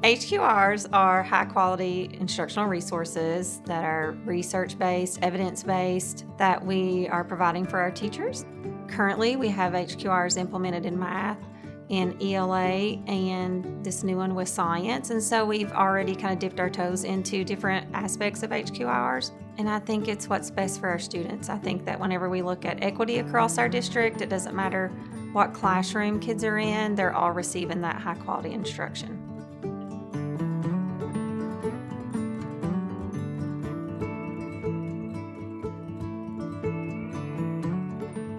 HQRs are high-quality instructional resources that are research-based, evidence-based, that we are providing for our teachers. Currently, we have HQRs implemented in math, in ELA, and this new one with science. And so we've already kind of dipped our toes into different aspects of HQIRs. And I think it's what's best for our students. I think that whenever we look at equity across our district, it doesn't matter what classroom kids are in, they're all receiving that high-quality instruction.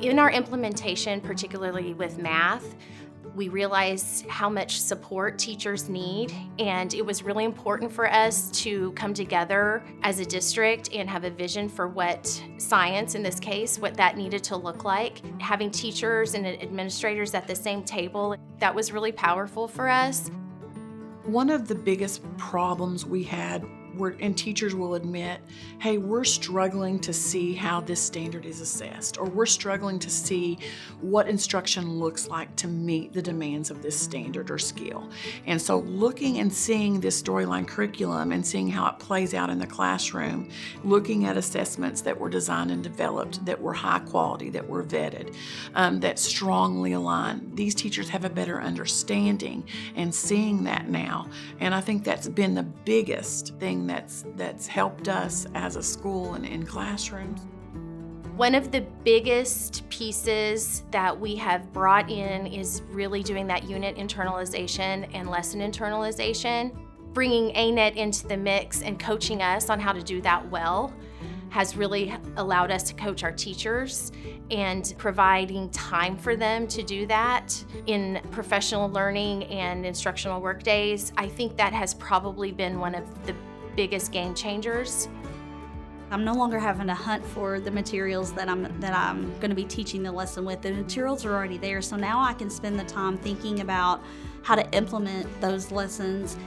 In our implementation, particularly with math, we realized how much support teachers need, and it was really important for us to come together as a district and have a vision for what science, in this case, what that needed to look like. Having teachers and administrators at the same table, that was really powerful for us. One of the biggest problems we had and teachers will admit, hey, we're struggling to see how this standard is assessed, or we're struggling to see what instruction looks like to meet the demands of this standard or skill. And so looking and seeing this storyline curriculum and seeing how it plays out in the classroom, looking at assessments that were designed and developed, that were high quality, that were vetted, that strongly align, these teachers have a better understanding and seeing that now. And I think that's been the biggest thing that's helped us as a school and in classrooms. One of the biggest pieces that we have brought in is really doing that unit internalization and lesson internalization. Bringing ANet into the mix and coaching us on how to do that well has really allowed us to coach our teachers and providing time for them to do that in professional learning and instructional work days. I think that has probably been one of the biggest game changers. I'm no longer having to hunt for the materials that I'm going to be teaching the lesson with. The materials are already there, so now I can spend the time thinking about how to implement those lessons,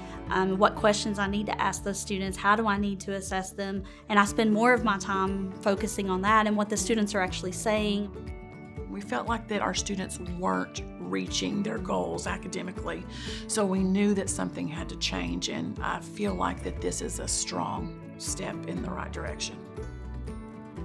what questions I need to ask those students, how do I need to assess them, and I spend more of my time focusing on that and what the students are actually saying. We felt like that our students weren't reaching their goals academically, so we knew that something had to change, and I feel like that this is a strong step in the right direction.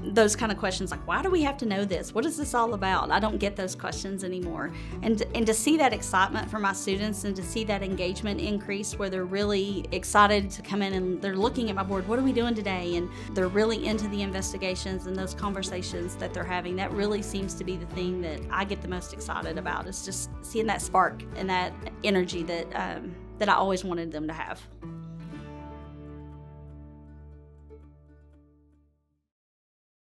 Those kind of questions like, why do we have to know this? What is this all about? I don't get those questions anymore. And to see that excitement from my students and to see that engagement increase where they're really excited to come in and they're looking at my board, what are we doing today? And they're really into the investigations and those conversations that they're having. That really seems to be the thing that I get the most excited about, is just seeing that spark and that energy that I always wanted them to have.